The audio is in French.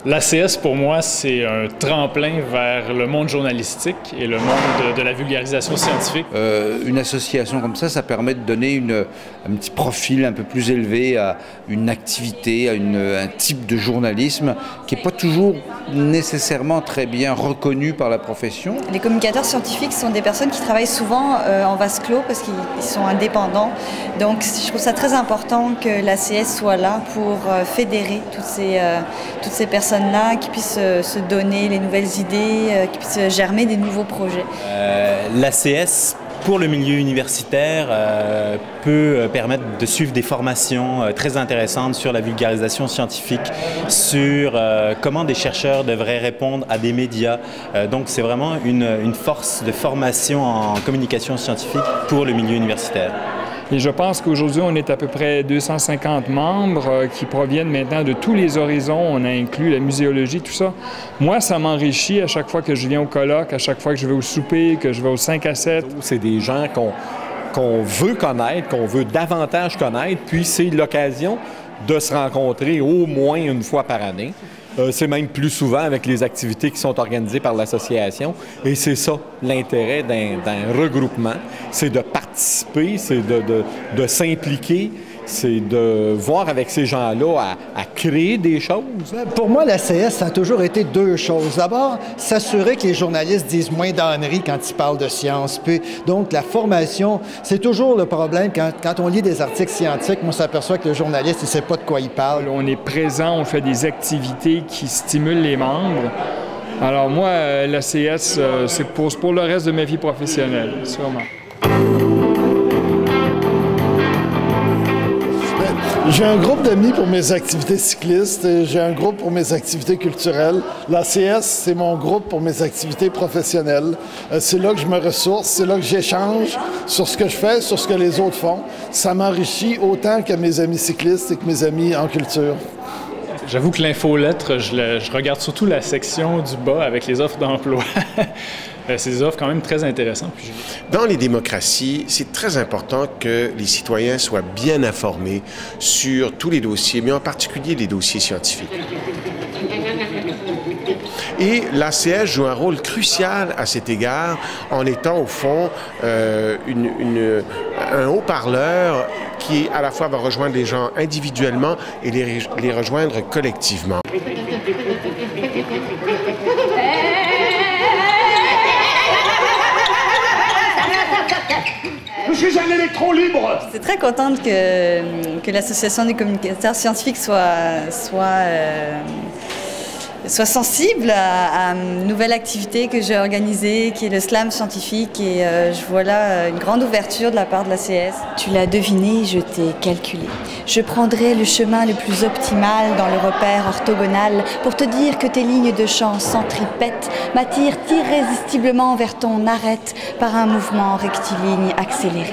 L'ACS, pour moi, c'est un tremplin vers le monde journalistique et le monde de la vulgarisation scientifique. Une association comme ça permet de donner un petit profil un peu plus élevé à une activité, à un type de journalisme qui n'est pas toujours nécessairement très bien reconnu par la profession. Les communicateurs scientifiques sont des personnes qui travaillent souvent en vase clos parce qu'ils sont indépendants. Donc je trouve ça très important que l'ACS soit là pour fédérer toutes ces personnes-là qui puissent se donner les nouvelles idées, qui puissent germer des nouveaux projets. L'ACS, pour le milieu universitaire, peut permettre de suivre des formations très intéressantes sur la vulgarisation scientifique, sur comment des chercheurs devraient répondre à des médias. Donc c'est vraiment une force de formation en communication scientifique pour le milieu universitaire. Et je pense qu'aujourd'hui, on est à peu près 250 membres qui proviennent maintenant de tous les horizons. On a inclus la muséologie, tout ça. Moi, ça m'enrichit à chaque fois que je viens au colloque, à chaque fois que je vais au souper, que je vais au 5 à 7. C'est des gens qu'on veut connaître, qu'on veut davantage connaître, puis c'est l'occasion de se rencontrer au moins une fois par année. C'est même plus souvent avec les activités qui sont organisées par l'association. Et c'est ça, l'intérêt d'un regroupement, c'est de participer, c'est de s'impliquer, c'est de voir avec ces gens-là à créer des choses. Pour moi, l'ACS, ça a toujours été deux choses. D'abord, s'assurer que les journalistes disent moins d'âneries quand ils parlent de science. Puis, donc, la formation, c'est toujours le problème. Quand on lit des articles scientifiques, on s'aperçoit que le journaliste, il ne sait pas de quoi il parle. On est présent, on fait des activités qui stimulent les membres. Alors moi, l'ACS, c'est pour le reste de ma vie professionnelle, sûrement. J'ai un groupe d'amis pour mes activités cyclistes, j'ai un groupe pour mes activités culturelles. L'ACS, c'est mon groupe pour mes activités professionnelles. C'est là que je me ressource, c'est là que j'échange sur ce que je fais, sur ce que les autres font. Ça m'enrichit autant que mes amis cyclistes et que mes amis en culture. J'avoue que l'infolettre, je regarde surtout la section du bas avec les offres d'emploi. C'est des offres quand même très intéressantes. Dans les démocraties, c'est très important que les citoyens soient bien informés sur tous les dossiers, mais en particulier les dossiers scientifiques. Et l'ACS joue un rôle crucial à cet égard en étant au fond un haut-parleur qui à la fois va rejoindre les gens individuellement et les rejoindre collectivement. Je suis un électron libre! Je suis très contente que l'Association des communicateurs scientifiques soit sensible à une nouvelle activité que j'ai organisée, qui est le slam scientifique. Et je vois là une grande ouverture de la part de l'ACS. Tu l'as deviné, je t'ai calculé. Je prendrai le chemin le plus optimal dans le repère orthogonal pour te dire que tes lignes de champ centripètes m'attirent irrésistiblement vers ton arête par un mouvement rectiligne accéléré.